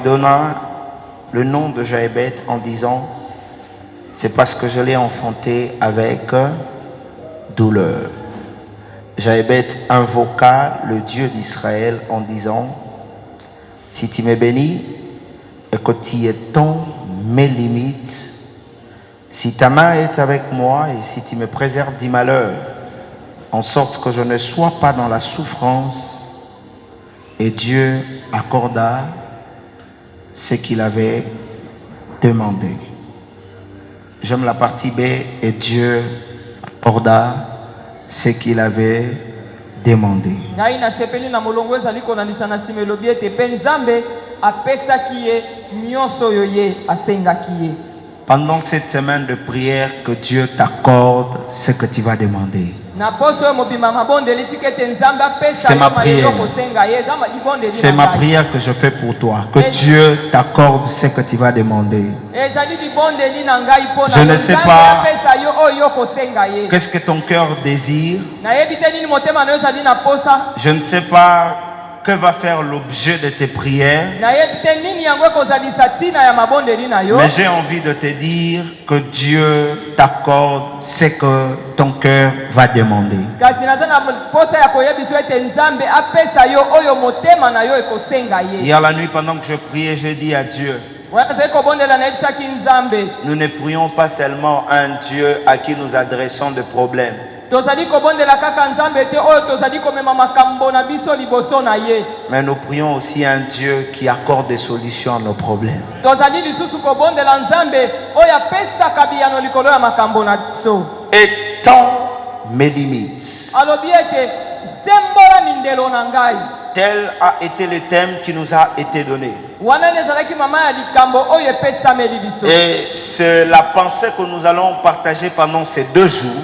Donna le nom de Jaébet en disant c'est parce que je l'ai enfanté avec douleur. Jaébet invoqua le Dieu d'Israël en disant si tu me bénis et que tu étends mes limites, si ta main est avec moi et si tu me préserves du malheur, en sorte que je ne sois pas dans la souffrance, et Dieu accorda ce qu'il avait demandé. J'aime la partie B, et Dieu accorda ce qu'il avait demandé. Pendant cette semaine de prière, que Dieu t'accorde ce que tu vas demander. C'est ma prière. C'est ma prière que je fais pour toi. Que Dieu t'accorde ce que tu vas demander. Je ne sais pas qu'est-ce que ton cœur désire. Je ne sais pas que va faire l'objet de tes prières. Mais j'ai envie de te dire que Dieu t'accorde ce que ton cœur va demander. Hier la nuit, pendant que je priais, j'ai dit à Dieu, nous ne prions pas seulement un Dieu à qui nous adressons des problèmes. Mais nous prions aussi un Dieu qui accorde des solutions à nos problèmes. Étends mes limites. Tel a été le thème qui nous a été donné. Et c'est la pensée que nous allons partager pendant ces 2 jours.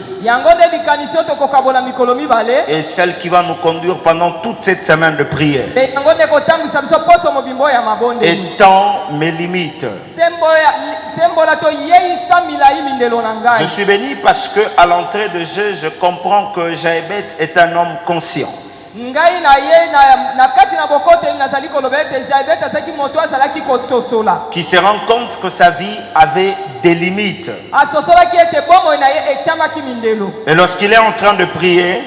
Et celle qui va nous conduire pendant toute cette semaine de prière. Étends mes limites. Je suis béni parce que à l'entrée de jeu, je comprends que Jaébet est un homme conscient. Qui se rend compte que sa vie avait des limites. Et lorsqu'il est en train de prier,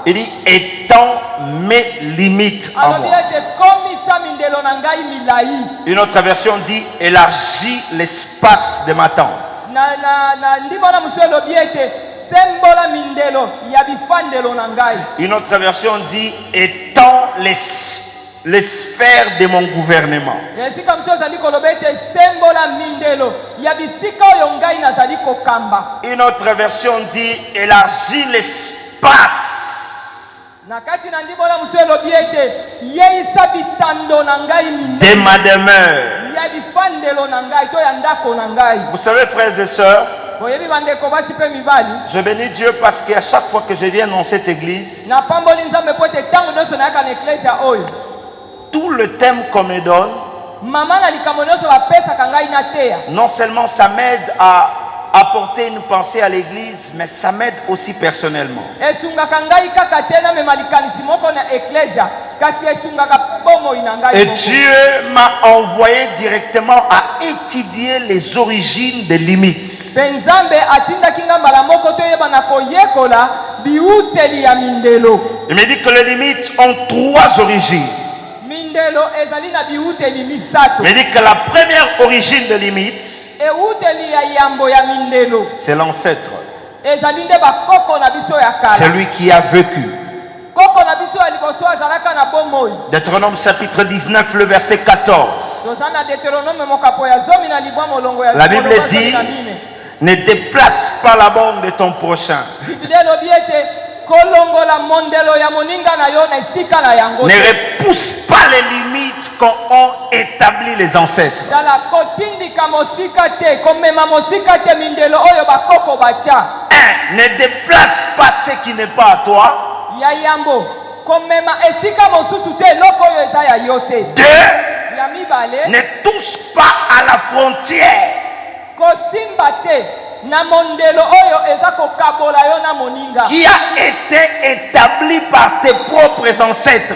il dit étends mes limites à moi. Une autre version dit élargis l'espace de ma tente. Une autre version dit étends les sphères de mon gouvernement. Une autre version dit élargis l'espace de ma demeure. Vous savez, frères et sœurs, je bénis Dieu parce qu'à chaque fois que je viens dans cette église, tout le thème qu'on me donne, non seulement ça m'aide à apporter une pensée à l'église, mais ça m'aide aussi personnellement. Et Dieu m'a envoyé directement à étudier les origines des limites. Il me dit que les limites ont 3 origines. Il me dit que la première origine de limite, c'est l'ancêtre. Celui qui a vécu. Deutéronome chapitre 19, le verset 14. La Bible dit, ne déplace pas la borne de ton prochain. Ne repousse pas les limites qu'ont établi les ancêtres. Ne déplace pas ce qui n'est pas à toi. 2. Ne touche pas à la frontière qui a été établi par tes propres ancêtres.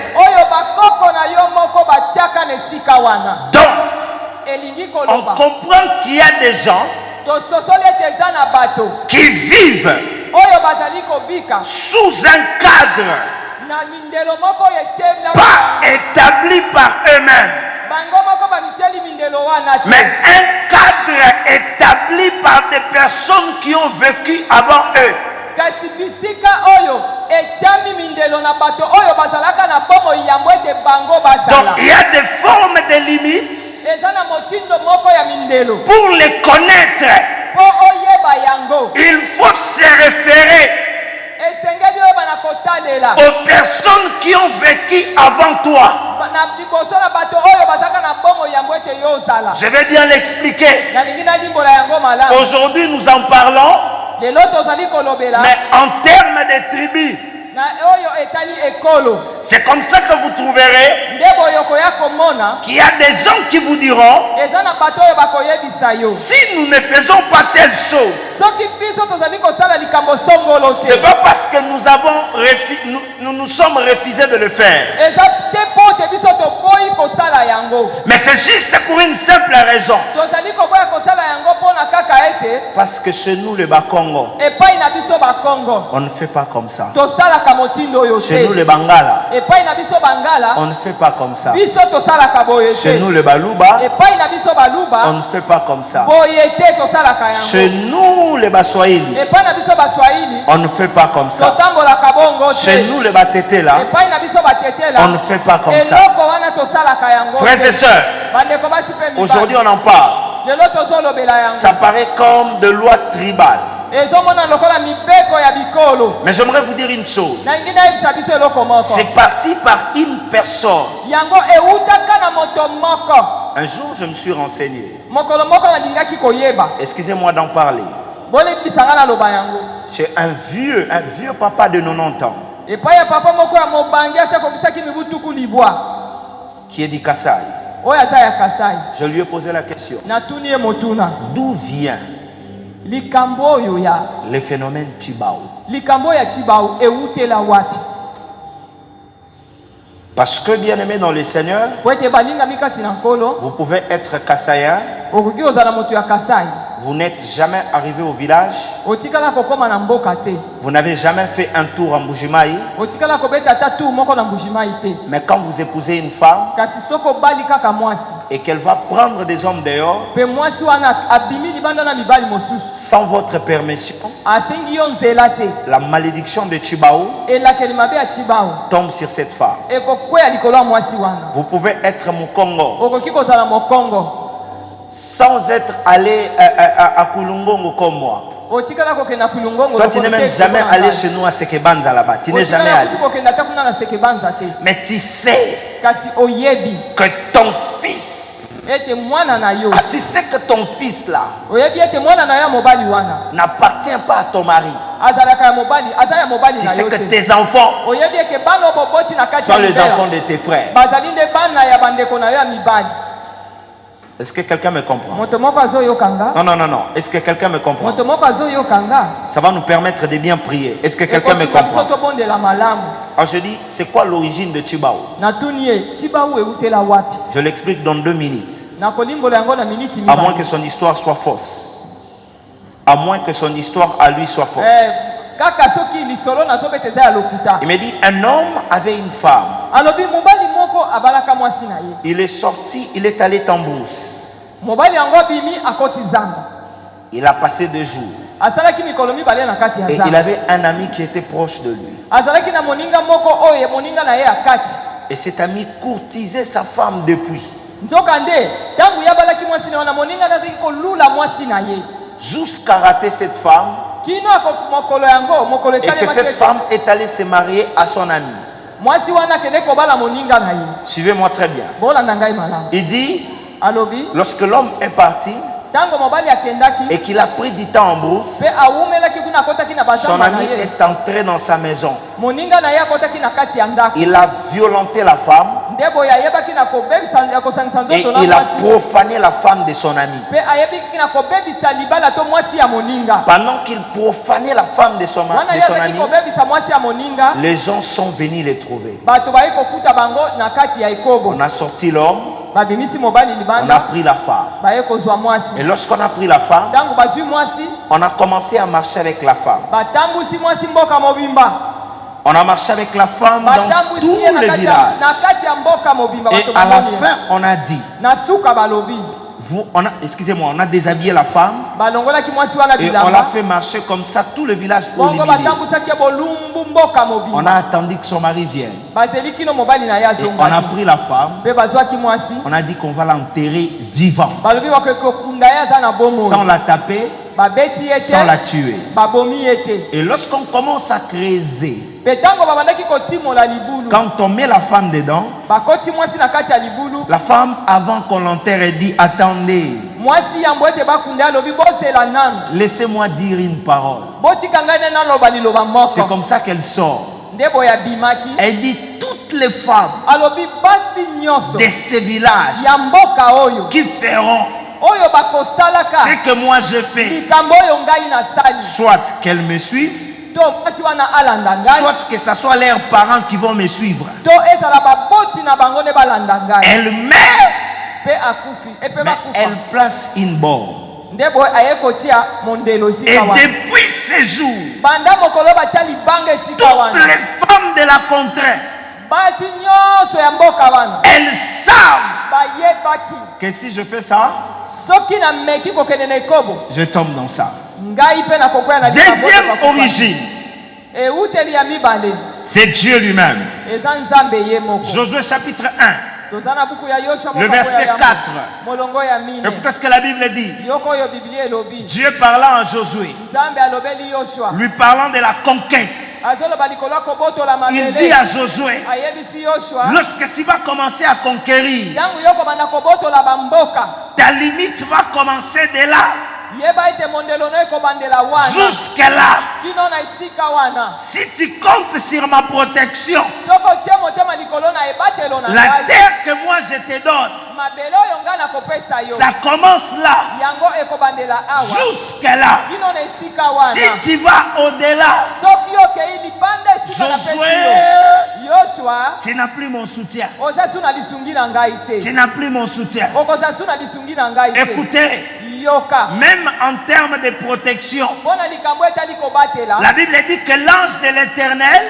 Donc, on comprend qu'il y a des gens qui vivent sous un cadre pas établi par eux-mêmes, mais un cadre établi par des personnes qui ont vécu avant eux. Donc il y a des formes de limites. Pour les connaître, il faut se référer aux personnes qui ont vécu avant toi. Je vais bien l'expliquer. Aujourd'hui nous en parlons, mais en termes de tribus. C'est comme ça que vous trouverez qu'il y a des gens qui vous diront, si nous ne faisons pas telle chose, c'est pas parce que nous nous sommes refusés de le faire, mais c'est juste pour une simple raison, parce que chez nous les Bakongo, on ne fait pas comme ça. Chez nous les Bangala, on ne fait pas comme ça. Chez nous les Baluba, on ne fait pas comme ça. Chez nous les Baswahili, on ne fait pas comme ça. Chez nous les Batetela, on ne fait pas comme ça. Frères et sœurs, aujourd'hui on en parle. Ça paraît comme de loi tribale. Mais j'aimerais vous dire une chose. C'est parti par une personne. Un jour, je me suis renseigné. Excusez-moi d'en parler. C'est un vieux papa de 90 ans. Qui est du Kassai. Je lui ai posé la question. D'où vient le phénomène Chibao? Parce que, bien aimé dans le Seigneur, vous pouvez être Kassaïen, vous n'êtes jamais arrivé au village, vous n'avez jamais fait un tour en Mbujimayi, mais quand vous épousez une femme et qu'elle va prendre des hommes dehors, sans votre permission, la malédiction de Chibao tombe sur cette femme. Vous pouvez être Mukongo sans être allé à Kulungongo comme moi. Toi, tu n'es même jamais allé chez nous à Sekebanza là-bas. Tu n'es jamais allé. Mais tu sais que ton fils, tu sais que ton fils là n'appartient pas à ton mari. Tu sais que tes enfants sont les enfants de tes frères. Est-ce que quelqu'un me comprend? Non. Est-ce que quelqu'un me comprend? Ça va nous permettre de bien prier. Est-ce que quelqu'un me comprend? Alors je dis, c'est quoi l'origine de Chibao? Je l'explique dans 2 minutes. À moins que son histoire soit fausse. À moins que son histoire à lui soit fausse. Il me dit, un homme avait une femme. Il est sorti, il est allé Tambous. Il a passé 2 jours. Et il avait un ami qui était proche de lui. Et cet ami courtisait sa femme depuis. Jusqu'à rater cette femme. Et que cette femme est allée se marier à son ami. Suivez-moi très bien. Il dit, lorsque l'homme est parti, et qu'il a pris du temps en brousse, son ami est entré dans sa maison. Il a violenté la femme et il a profané la femme de son ami. Pendant qu'il profanait la femme de son ami, les gens sont venus les trouver. On a sorti l'homme, on a pris la femme. Et lorsqu'on a pris la femme, on a commencé à marcher avec la femme. On a marché avec la femme dans tout le village. Et à la fin, on a dit, excusez-moi, on a déshabillé la femme et on l'a fait marcher comme ça tout le village pour l'humilier. On a attendu que son mari vienne. Et on a pris la femme, on a dit qu'on va l'enterrer vivant, sans la taper, sans la tuer. Et lorsqu'on commence à creuser, quand on met la femme dedans, la femme, avant qu'on l'enterre, elle dit, attendez, laissez-moi dire une parole. C'est comme ça qu'elle sort. Elle dit, toutes les femmes de ce village qui feront ce que moi je fais, soit qu'elles me suivent, soit que ce soit leurs parents qui vont me suivre. Elle meurt, mais elle place une borne. Et depuis ce jour, toutes les femmes de la contrée, elles savent que si je fais ça, je tombe dans ça. Deuxième origine, c'est Dieu lui-même. Josué chapitre 1, le verset 4. Écoutez ce que la Bible dit. Dieu parlant à Josué, lui parlant de la conquête, il dit à Josué, lorsque tu vas commencer à conquérir, ta limite va commencer de là jusqu'à là. Si tu comptes sur ma protection, la terre que moi je te donne, ça commence là jusqu'à là. Si tu vas au-delà, Josué, tu n'as plus mon soutien. Tu n'as plus mon soutien. Écoutez, même en termes de protection, la Bible dit que l'ange de l'Éternel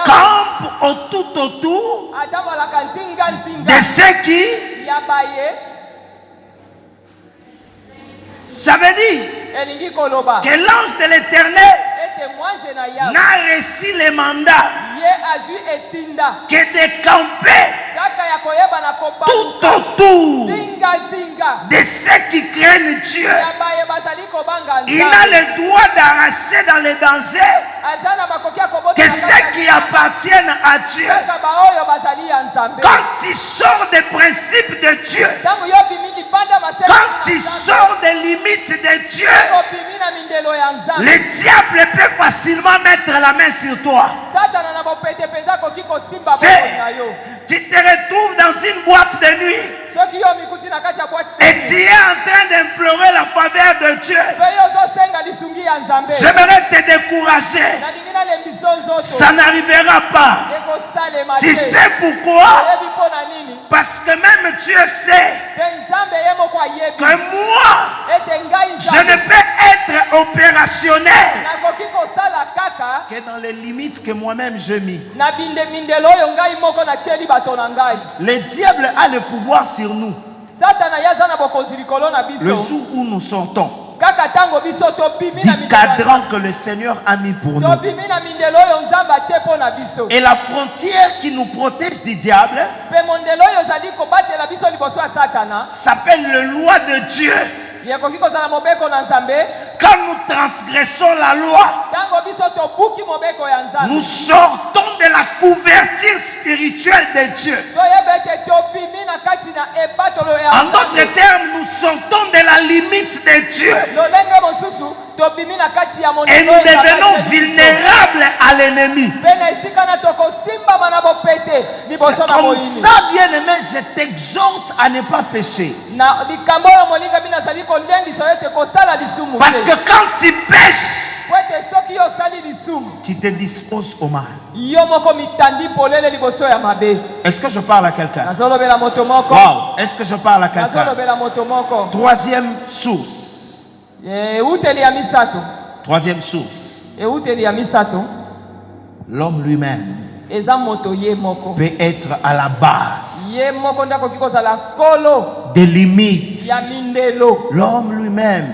campe tout autour de ceux qui... Ça veut dire que l'ange de l'Éternel n'a reçu le mandat que de camper tout autour de ceux qui craignent Dieu. Il a le droit d'arracher dans les dangers que ceux qui appartiennent à Dieu. Quand tu sors des principes de Dieu, quand tu sors des limites de Dieu, le diable peut facilement mettre la main sur toi. Tu te retrouves dans une boîte de nuit et tu es en train d'implorer la faveur de Dieu. J'aimerais te décourager. Ça n'arrivera pas. Tu sais pourquoi? Parce que même Dieu sait que moi, je ne peux être opérationnel que dans les limites que moi-même je mis. Le diable a le pouvoir sur nous. Le jour où nous sortons du cadran que le Seigneur a mis pour nous. Et la frontière qui nous protège du diable s'appelle le loi de Dieu. Quand nous transgressons la loi, nous sortons de la couverture spirituelle de Dieu. En d'autres termes, nous sortons la limite de Dieu. Et nous devenons vulnérables à l'ennemi. C'est comme ça, bien-aimé, je t'exhorte à ne pas pécher. Parce que quand tu pêches, tu te disposes au mal. Est-ce que je parle à quelqu'un? Wow. Est-ce que je parle à quelqu'un? Troisième source. Troisième source. L'homme lui-même peut être à la base des limites. L'homme lui-même.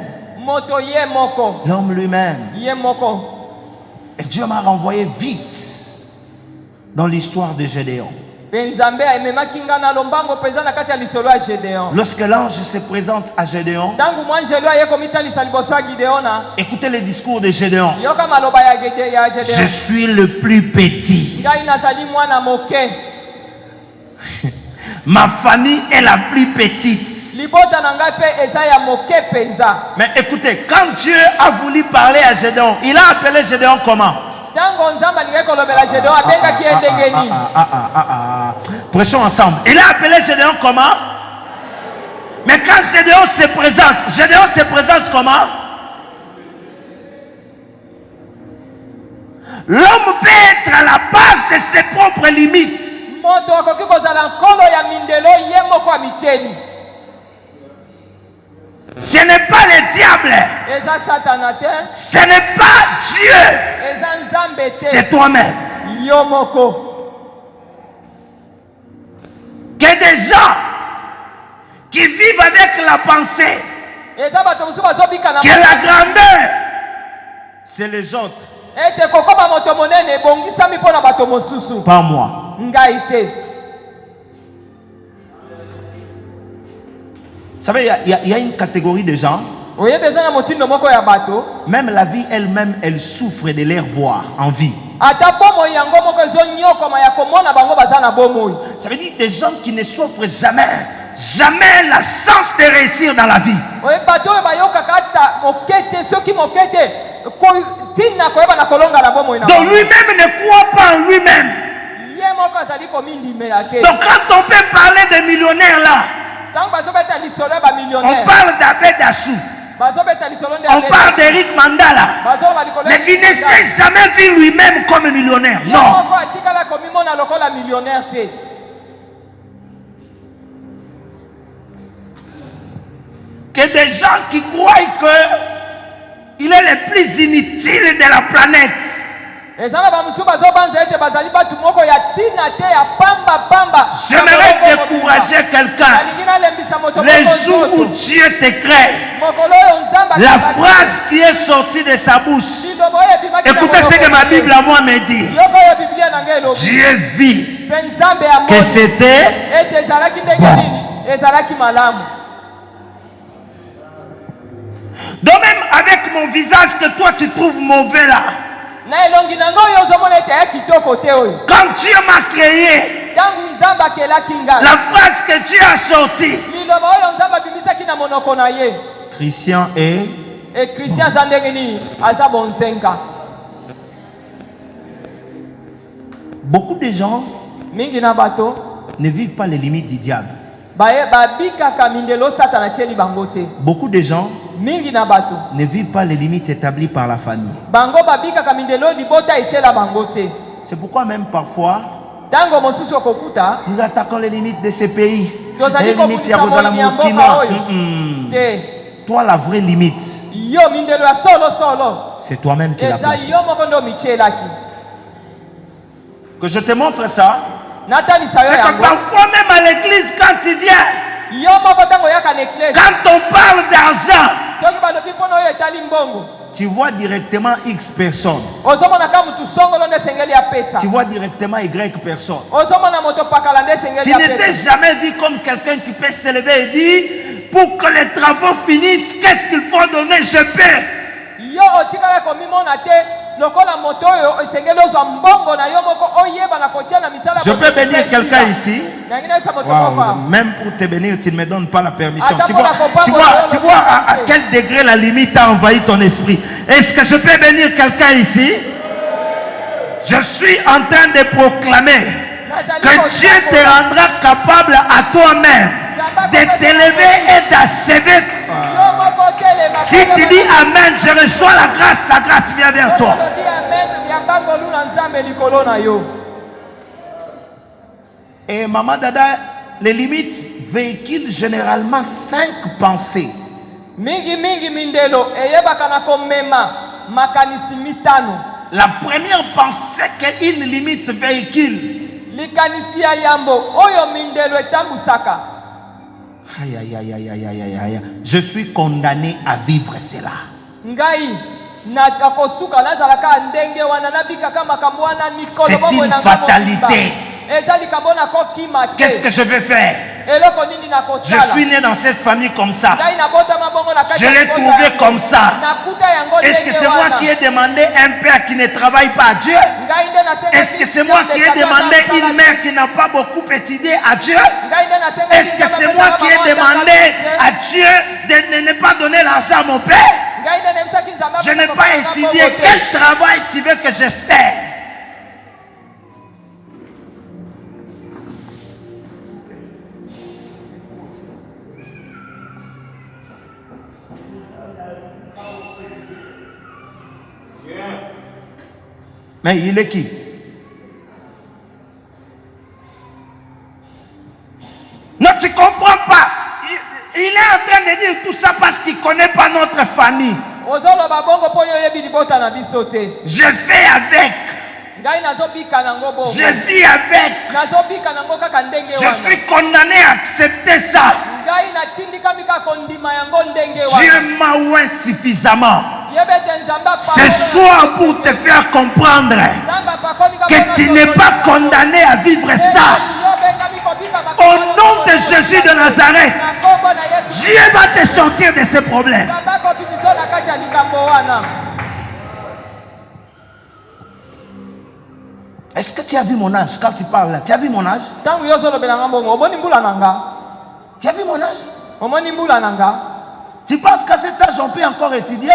L'homme lui-même. Et Dieu m'a renvoyé vite dans l'histoire de Gédéon. Lorsque l'ange se présente à Gédéon, écoutez le discours de Gédéon. Je suis le plus petit. Ma famille est la plus petite. Mais écoutez, quand Dieu a voulu parler à Gédéon, il a appelé Gédéon comment? Prêchons ensemble. Il a appelé Gédéon comment? Mais quand Gédéon se présente comment? L'homme peut être à la base de ses propres limites. Ce n'est pas le diable. Ce n'est pas Dieu. C'est toi-même. Que des gens qui vivent avec la pensée que la grandeur, c'est les autres. Pas moi. Vous savez, il y a une catégorie de gens, même la vie elle-même, elle souffre de leur voix en vie. Ça veut dire des gens qui ne souffrent jamais la chance de réussir dans la vie. Donc lui-même ne croit pas en lui-même. Donc quand on peut parler de millionnaires là, on parle d'Abed Assou, on parle d'Eric Mandala, mais il ne s'est jamais vu lui-même comme millionnaire. Non. Que des gens qui croient qu'il est le plus inutile de la planète. J'aimerais décourager quelqu'un. Les jours où Dieu te crée, la phrase qui est sortie de sa bouche, écoutez ce que ma Bible à moi me dit. Dieu vit que c'était bon. Donc même avec mon visage que toi tu trouves mauvais là, quand Dieu m'a créé, la phrase que Dieu a sortie, Christian est beaucoup de gens ne vivent pas les limites du diable. Beaucoup de gens ne vivent pas les limites établies par la famille. C'est pourquoi même parfois nous attaquons les limites de ces pays. Les limites toi, la vraie limite, c'est toi-même qui l'as placée. Que je te montre ça. C'est que parfois même à l'église, quand tu viens, quand on parle d'argent, tu vois directement X personnes. Tu vois directement Y personnes. Tu n'étais jamais vu comme quelqu'un qui peut se lever et dire, pour que les travaux finissent, qu'est-ce qu'il faut donner? Je paie. Je peux bénir quelqu'un ici. Wow. Même pour te bénir, tu ne me donnes pas la permission. Tu vois à quel degré la limite a envahi ton esprit. Est-ce que je peux bénir quelqu'un ici? Je suis en train de proclamer que Dieu te rendra capable à toi-même de t'élever et d'achever. Si tu dis Amen, je reçois la grâce vient vers toi. Et Maman Dada, les limites véhiculent généralement 5 pensées. La première pensée qu'une limite véhicule. Aïe. Je suis condamné à vivre cela. C'est une fatalité. Qu'est-ce que je vais faire? Je suis né dans cette famille comme ça. Je l'ai trouvé comme ça. Est-ce que c'est moi qui ai demandé un père qui ne travaille pas à Dieu? Est-ce que c'est moi qui ai demandé une mère qui n'a pas beaucoup étudié à Dieu? Est-ce que c'est moi qui ai demandé à Dieu de ne pas donner l'argent à mon père? Je n'ai pas étudié. Quel travail tu veux que j'espère? Mais il est qui? Non, tu ne comprends pas. Il est en train de dire tout ça parce qu'il ne connaît pas notre famille. Je fais avec. Je vis avec. Je suis condamné à accepter ça. Dieu m'a oint suffisamment. Ce soir pour te faire comprendre que tu n'es pas condamné à vivre ça. Au nom de Jésus de Nazareth, Dieu va te sortir de ce problème. Est-ce que tu as vu mon âge quand tu parles là? Tu as vu mon âge? Tu as vu mon âge? Tu penses qu'à cet âge on peut encore étudier?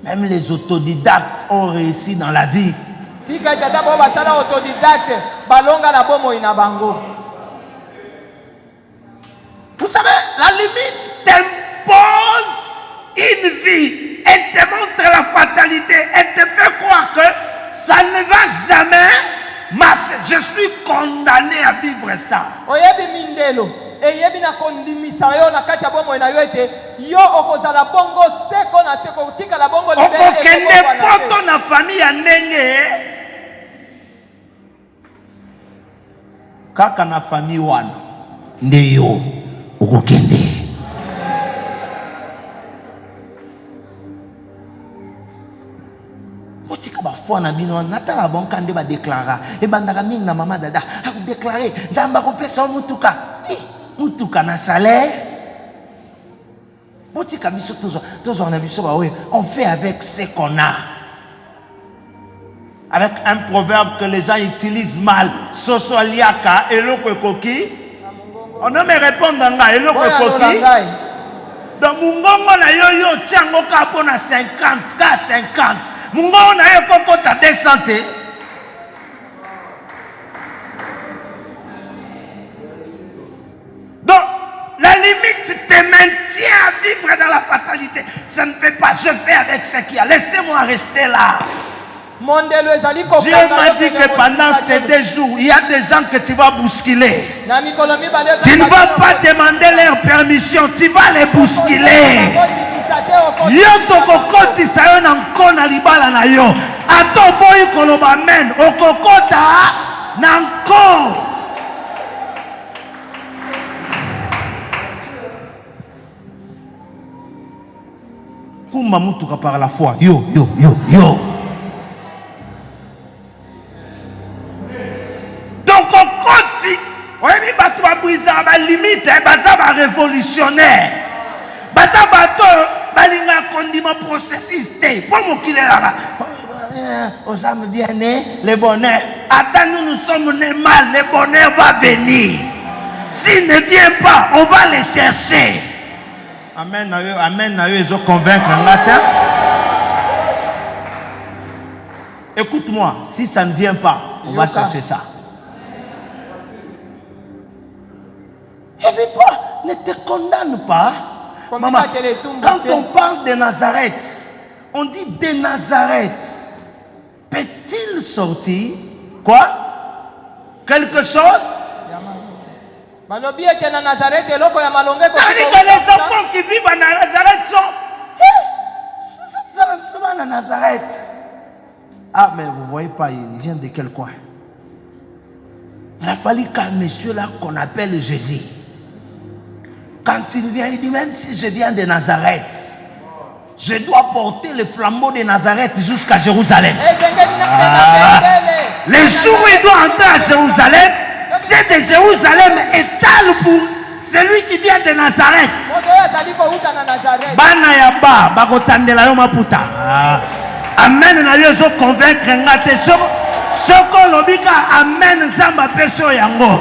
Même les autodidactes ont réussi dans la vie. Vous savez, la limite t'impose une vie. Elle te montre la fatalité. Elle te fait croire que ça ne va jamais marcher. Je suis condamné à vivre ça. Okokende poto na famille ya ndenge kaka na famille wana nde yo okokende. Otika ba foi na bino nata la bonka nde ba déclara e bandaka mingi na Mama Dada a déclarer nzamba ko pesa mutuka. Mutuka na salaire. Otika biso toujours na biso ba on fait avec ce qu'on a. Avec un proverbe que les gens utilisent mal, soso aliaka eloko koki. On ne me répond nga eloko koki. Donc mungongo na yo tiango ka pona 50 ka 50. Mungongo na yo kokota 200. Donc la limite te maintient à vivre dans la fatalité. Ça ne fait pas, je fais avec ce qu'il y a. Laissez-moi rester là. Dieu m'a dit que pendant ces 2 jours, il y a des gens que tu vas bousculer. Tu ne vas pas demander leur permission, tu vas les bousculer. Yo kokoti sayo na nkona libala na yo. Ato boy koloba men okokota na nko. Kumba mutuka par la foi. Yo. Donc okoti, oyebi batu ba brisa ba limite, baza ba révolutionnaire. Baza bato balinga kondima processus te. Pour mokile là. Aux âmes bien nées, le bonheur. Attends, nous sommes nés mal, le bonheur va venir. S'il ne vient pas, on va le chercher. Amen, amen, ils ont convaincre. Écoute-moi, si ça ne vient pas, on va chercher ça. Et puis pas, ne te condamne pas. Maman, quand on parle de Nazareth, on dit de Nazareth. Peut-il sortir quoi? Quelque chose? Ça veut dire que les enfants qui vivent à Nazareth sont à Nazareth. Ah, mais vous ne voyez pas, il vient de quel coin? Il a fallu qu'un monsieur là qu'on appelle Jésus, quand il vient, il dit, même si je viens de Nazareth, je dois porter le flambeau de Nazareth jusqu'à Jérusalem. Le jour où il doit entrer à Jérusalem, c'est de Jérusalem étale pour celui qui vient de Nazareth. Bana ya ba bakotandela yo maputa. Amen na yo zo convaincre ngate soko lobika amen zamba peso yango.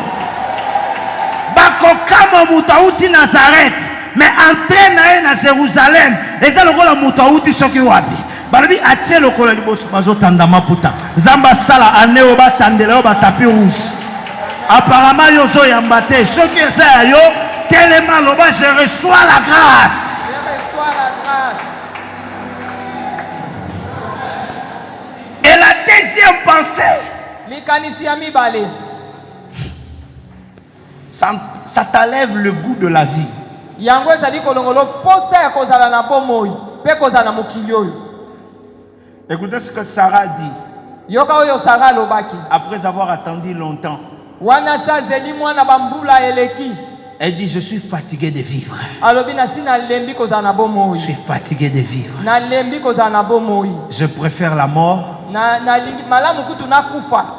Bakokama mutauti Nazareth. Mais entraîne à Jérusalem. Les gens ont mutauti soki wapi. Balobi atie lokolo liboso bazo tandama puta. Zamba sala aneo ba tandela ba tapis rouge. Apparemment yozo yambate soki esa yo tellement loba je reçois la grâce. Je reçois la grâce. Et la deuxième pensée. Ça t'enlève le goût de la vie. Écoutez ce que Sarah dit. Après avoir attendu longtemps. Elle dit, je suis fatiguée de vivre. Je suis fatiguée de vivre. Je préfère la mort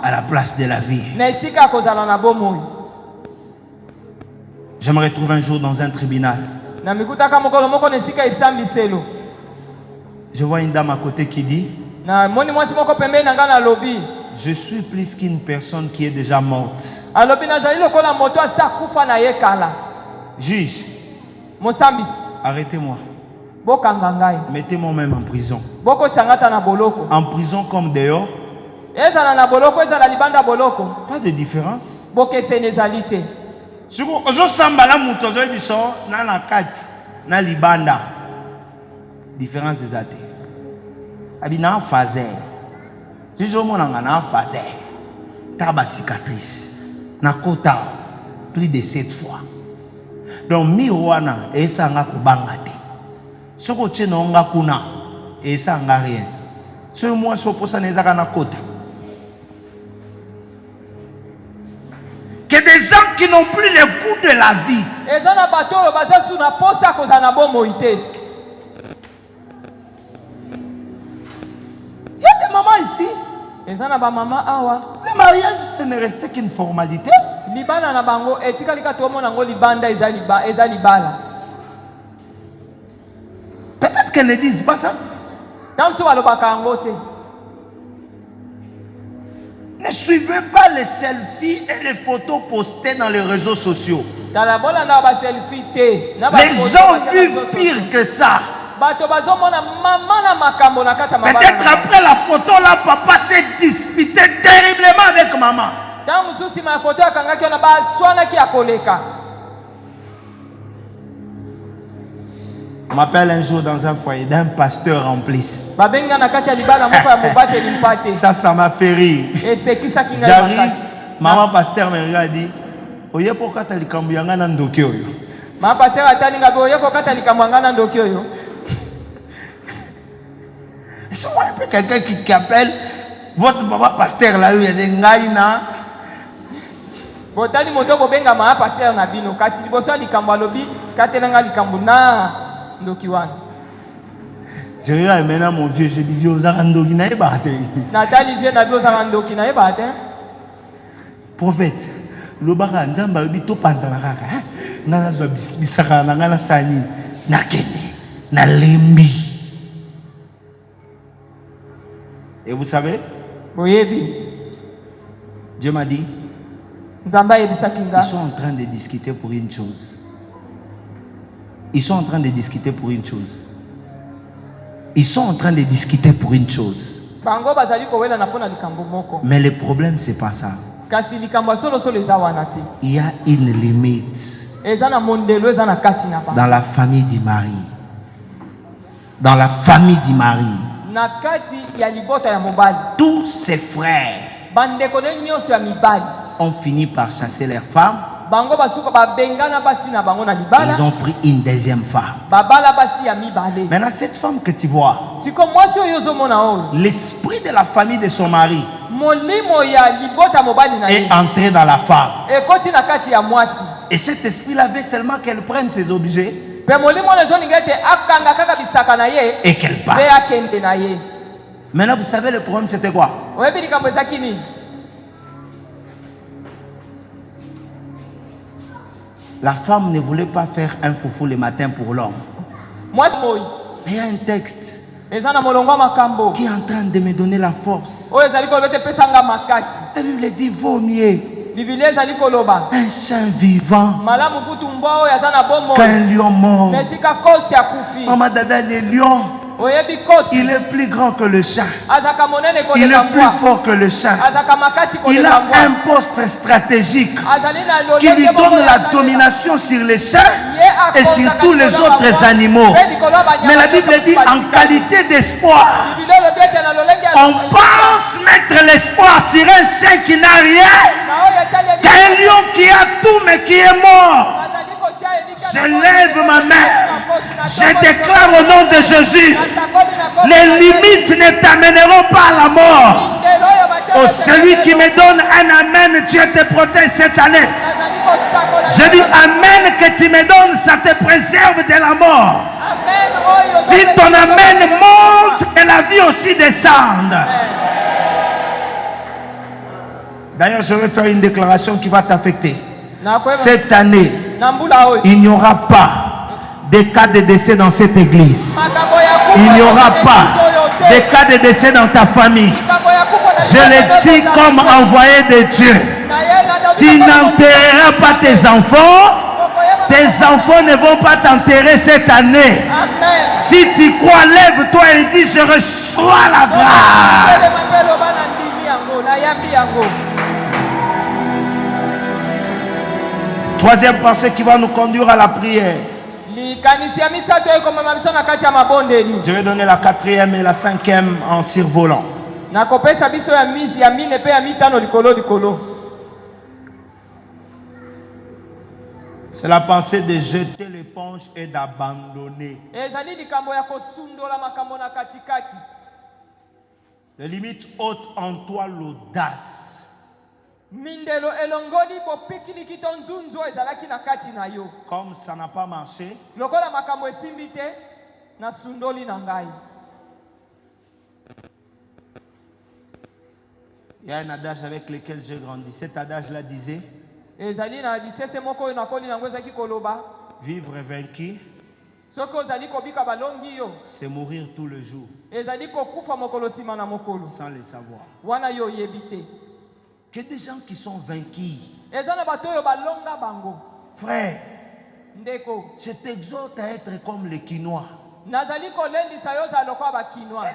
à la place de la vie. Je me retrouve un jour dans un tribunal. Je vois une dame à côté qui dit, je suis plus qu'une personne qui est déjà morte. Juge, arrêtez-moi. Mettez-moi même en prison. En prison comme dehors. Pas de différence. Si vous na libanda différence des athées. Abina fazer. Si je mon na fazer. Taba cicatrice. Na kota plus de 7 fois. Donc miroana et ça nga kubangate. Soko tshena nga kuna et ça nga rien. Ce moi soposa nezaka na kota. Que des gens qui n'ont plus le goût de la vie. Il y a des mamans ici. Le mariage, ce n'est resté qu'une formalité. Peut-être qu'elles ne disent pas ça. Ne suivez pas les selfies et les photos postées dans les réseaux sociaux. Les gens vivent pire que ça. Peut-être après la photo, là, papa s'est disputé terriblement avec maman. On m'appelle un jour dans un foyer d'un pasteur en plus. Ça m'a fait rire. J'arrive, maman pasteur me regarde et dit, oye pourquoi tu as likambianga na ndoki oyo? Maman pasteur atani ngabe oye pourquoi tu as likambianga na ndoki oyo? C'est moi un peu quelqu'un qui appelle votre papa pasteur là, il y a des ngaïna. Botani moto ko benga maman pasteur na bino kati liboso likambo lobi katelanga likambo na ndoki wana. Je regarde maintenant mon vieux, je dis, vieux, Zarandoki n'a pas été. Nathalie, vieux, n'a pas Zarandoki n'a pas été. Prophète, le baran, Zamba, il est tout pantalon. Nana bisaka nangana sani nakene na lembi. Et vous savez? Dieu m'a dit, ils sont en train de discuter pour une chose. Ils sont en train de discuter pour une chose. Ils sont en train de discuter pour une chose. Mais le problème, c'est pas ça. Il y a une limite dans la famille du mari. Dans la famille du mari. Tous ses frères ont fini par chasser leurs femmes. Ils ont pris une deuxième femme. Maintenant, cette femme que tu vois, l'esprit de la famille de son mari est entré dans la femme. Et cet esprit-là veut seulement qu'elle prenne ses objets et qu'elle parte. Maintenant, vous savez le problème c'était quoi? La femme ne voulait pas faire un foufou le matin pour l'homme. Il y a un texte qui est en train de me donner la force. La Bible dit vaut mieux un chien vivant qu'un lion mort. Maman Dada, le lion, il est plus grand que le chat. Il est plus fort que le chat. Il a un poste stratégique qui lui donne la domination sur les chats et sur tous les autres animaux. Mais la Bible dit en qualité d'espoir, on pense mettre l'espoir sur un chien qui n'a rien, qu'un lion qui a tout mais qui est mort. Je lève ma main. Je déclare au nom de Jésus, les limites ne t'amèneront pas à la mort. Oh, celui qui me donne un amen, Dieu te protège cette année. Je dis amen que tu me donnes, ça te préserve de la mort. Si ton amen monte, et la vie aussi descende. D'ailleurs, je vais faire une déclaration qui va t'affecter. Cette année, il n'y aura pas de cas de décès dans cette église. Il n'y aura pas de cas de décès dans ta famille. Je le dis comme envoyé de Dieu. Tu n'enterreras pas tes enfants ne vont pas t'enterrer cette année. Si tu crois, lève-toi et dis je reçois la grâce. Troisième pensée qui va nous conduire à la prière. Je vais donner la quatrième et la cinquième en survolant. C'est la pensée de jeter l'éponge et d'abandonner. Les limites ôtent en toi l'audace. Comme ça n'a pas marché, il y a un adage avec lequel j'ai grandi. Cet adage-là disait vivre vaincu, c'est mourir tout le jour sans le savoir. Que des gens qui sont vaincus, frère, je t'exhorte à être comme les quinois. C'est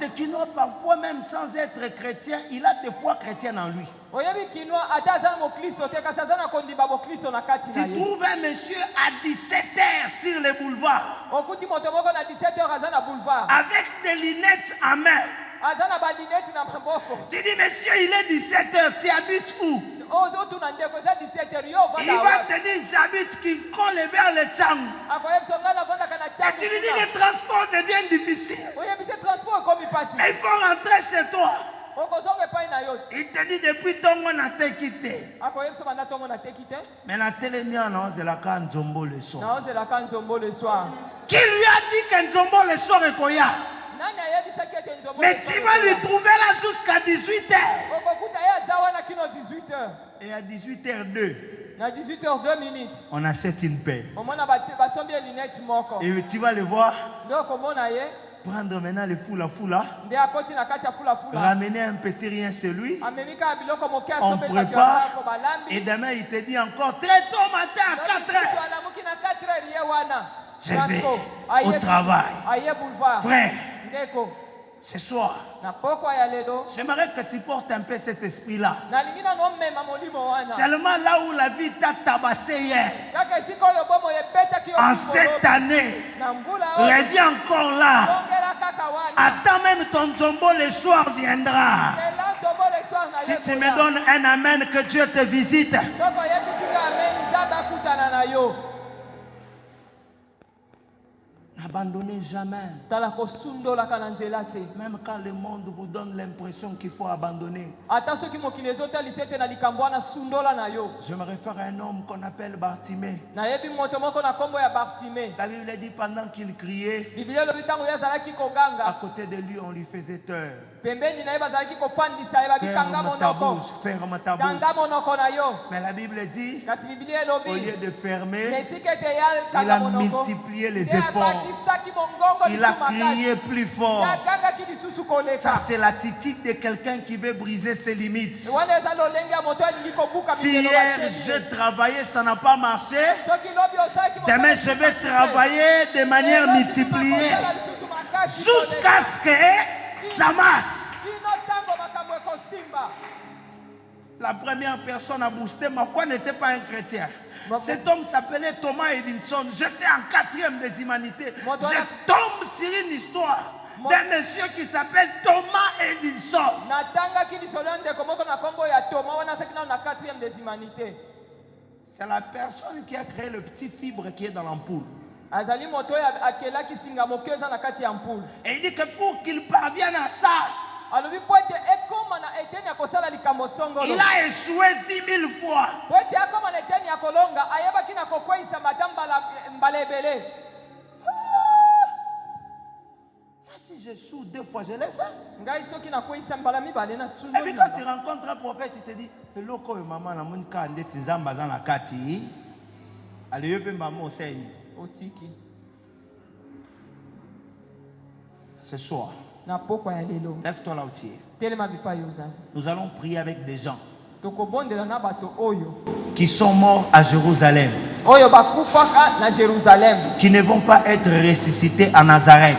le quinois, parfois même sans être chrétien, il a des foi chrétiennes en lui. Tu trouves un monsieur à 17h sur les boulevards avec des lunettes en main. Tu dis monsieur, il est 17h, tu habites où? Il va te dire j'habite Kinkole vers le Tchang. Et tu lui dis le transport devient difficile. Mais il faut rentrer chez toi. Il te dit depuis ton on a été quitté. Mais la télé c'est la Kanzombo le soir. Qui lui a dit que Nzombo le soir est Koya? Mais tu vas lui trouver là jusqu'à 18h. 18h. Et à 18h02, À 18h02 minutes. on achète une paire. Et Et tu vas le voir. donc, Prendre maintenant le foula, ramener un petit rien chez lui, on prépare, et demain il te dit encore très tôt matin à 4h, je vais au travail. Frère, ce soir, j'aimerais que tu portes un peu cet esprit-là. Seulement là où la vie t'a tabassé hier, en cette année, redis encore là. Attends, même ton tombeau le soir viendra. Si tu me donnes un amen, que Dieu te visite. N'abandonnez jamais. Même quand le monde vous donne l'impression qu'il faut abandonner. J'aimerais faire un homme qu'on appelle Bartimée. La Bible dit pendant qu'il criait, à côté de lui on lui faisait tort. Ferme ta bouche, ferme ta bouche. Mais la Bible dit, au lieu de fermer, il a multiplié les efforts. Il a crié plus fort. Ça, c'est l'attitude de quelqu'un qui veut briser ses limites. Si hier j'ai travaillé, ça n'a pas marché, demain je vais travailler de manière multipliée jusqu'à ce que ça marche. La première personne à booster ma foi n'était pas un chrétien. Cet homme s'appelait Thomas Edinson. J'étais en 4e des humanités. Je tombe sur une histoire d'un monsieur qui s'appelle Thomas Edinson. C'est la personne qui a créé le petit fibre qui est dans l'ampoule. Et il dit que pour qu'il parvienne à ça, il a échoué 10 000 fois. Si j'échoue 2 fois, je laisse. Et puis quand tu rencontres un prophète, il te dit, maman, ce soir, lève-toi là où tu es. Nous allons prier avec des gens qui sont morts à Jérusalem, qui ne vont pas être ressuscités à Nazareth,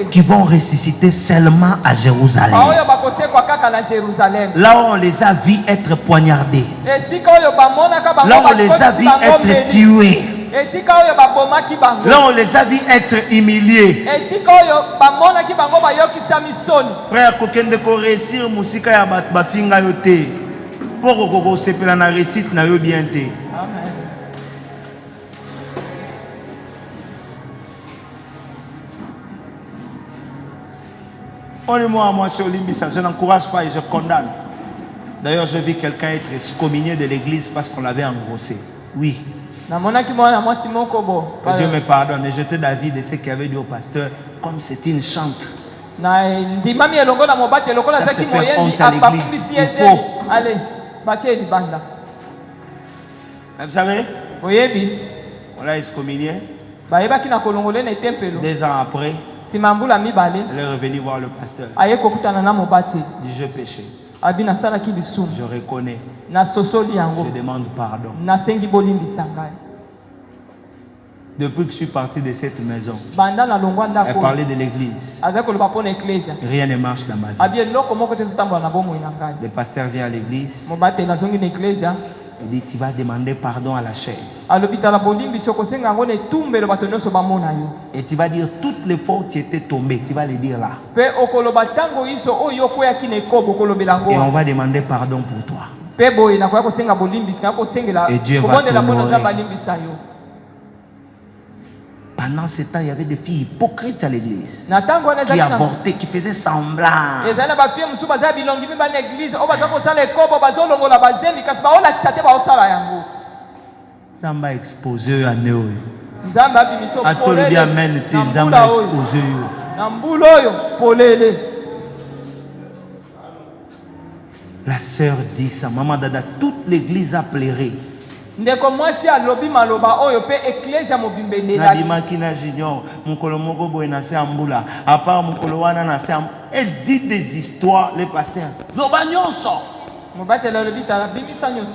qui vont ressusciter seulement à Jérusalem, là où on les a vus être poignardés, là où on les a vus être tués, là on les a vus être humiliés. Frère, kokende ko réussir musika ya bat bafinga yote. Pour ko sepela na réussite na yo bien te. Amen. Moi, sur Limbisa, je n'encourage pas et je condamne. D'ailleurs, je vis quelqu'un être excommunié de l'église parce qu'on l'avait engrossé. Oui. Que Dieu me pardonne. Et j'étais d'avis de ce qu'il avait dit au pasteur, comme c'était une chante. Ça se fait honte à l'église. Il faut. Vous savez, on l'a excommunié. 2 ans après, elle est revenue voir le pasteur. Il dit, je péché. Je reconnais. Je demande pardon. Depuis que je suis parti de cette maison, elle parlait de l'église. Rien ne marche dans ma vie. Le pasteur vient à l'église. Il dit, tu vas demander pardon à la chair. Et tu vas dire toutes les fois où tu étais tombé, tu vas les dire là. Et on va demander pardon pour toi. Et Dieu va t'honorer. Pendant ce temps, il y avait des filles hypocrites à l'église qui avortaient, qui faisaient semblant. Zamba exposé à nous. A tout le bien amen, Zamba exposé. La sœur dit ça. Maman Dada, toute l'église a pleuré. Ndeko mwasi alobi maloba oyo pe ecclesia mobimbeli. Nadimaki na junior, mukolo moko boye na se ambula. À part mukolo wana na se ambula. Elle dit des histoires, les pasteurs. Zoba nyonso. Mobatela lobi tala bimisa nyonso.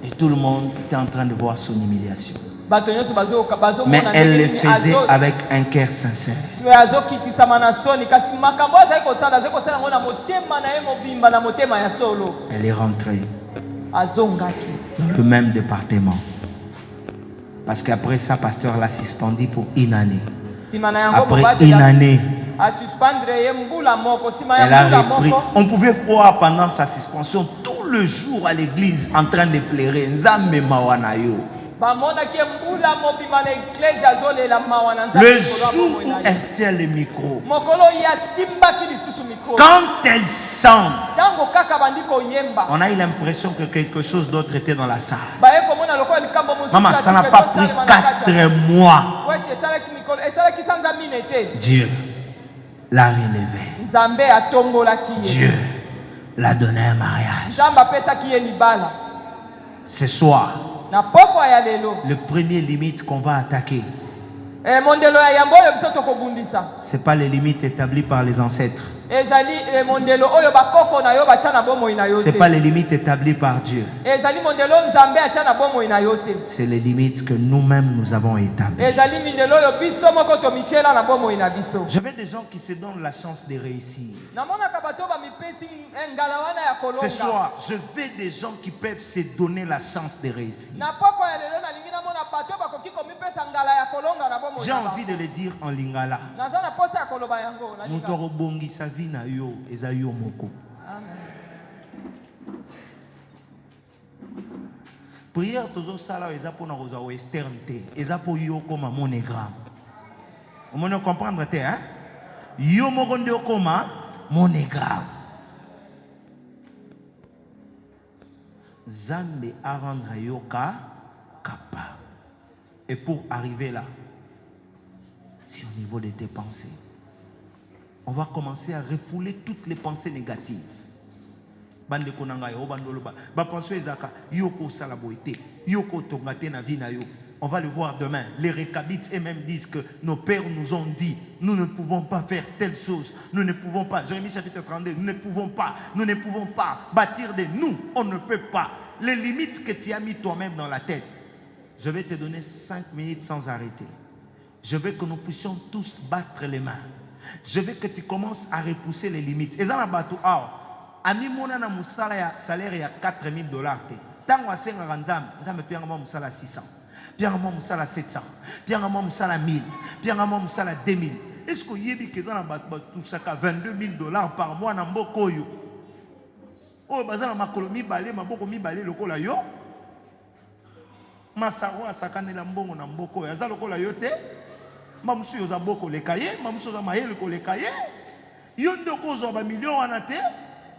Et tout le monde était en train de voir son humiliation. Bato nyonso bazo Mais elle le faisait avec un cœur sincère. Azo kitisa manasoni kasi makambo azako sala azako sala ngona motema na ye mobimba na motema ya solo. Elle est rentrée. Azongaki. Dans le même département. Parce qu'après ça, pasteur l'a suspendu pour une année. Après une année, elle a repris. On pouvait voir pendant sa suspension tout le jour à l'église en train de pleurer. Nzambe mawanayo. Le jour où elle tient le micro, quand elle chante, on a eu l'impression que quelque chose d'autre était dans la salle. Maman, ça n'a pas pris 4 mois. Dieu l'a relevé. Dieu l'a donné un mariage. Ce soir, le premier limite qu'on va attaquer, ce n'est pas les limites établies par les ancêtres. Ce n'est pas les limites établies par Dieu. C'est les limites que nous-mêmes nous avons établies. Je veux des gens qui se donnent la chance de réussir. Ce soir, je veux des gens qui peuvent se donner la chance de réussir. J'ai envie de le dire en lingala. Prière toujours ça là, ils pour nous western té, ils pour yo comme monogramme. On me comprendre té hein? Yo mogonde comme monogramme. Zambe a rendre yoka capable. Et pour arriver là, c'est au niveau de tes pensées. On va commencer à refouler toutes les pensées négatives. Bande konanga yo bandolo ba pensée ezaka yoko sala boité yoko tongate na vie na yo. On va le voir demain. Les récabites eux-mêmes disent que nos pères nous ont dit nous ne pouvons pas faire telle chose, nous ne pouvons pas. Jérémie chapitre 32, nous ne pouvons pas bâtir de nous, on ne peut pas. Les limites que tu as mis toi-même dans la tête. Je vais te donner 5 minutes sans arrêter. Je veux que nous puissions tous battre les mains. Je veux que tu commences à repousser les limites. Et ça, la bateau, ami mona na musala ya salaire ya $4,000 te. Tango asenga nzambe, nzambe pianga mo musala 600. Pianga mo musala 700. Pianga mo musala 1000. Pianga mo musala 2000. Est-ce que yebi ke dans la bateau saka $22,000 par mois na mboko yo? Oh bazana makolo mibale maboko mibale lokola yo. Masaro asakane la mbongo na mboko ya za lokola yo te. Mamusu yo za mboko lekaye, mamusu za mahele ko lekaye. Yo ndoko zo ba million wana te.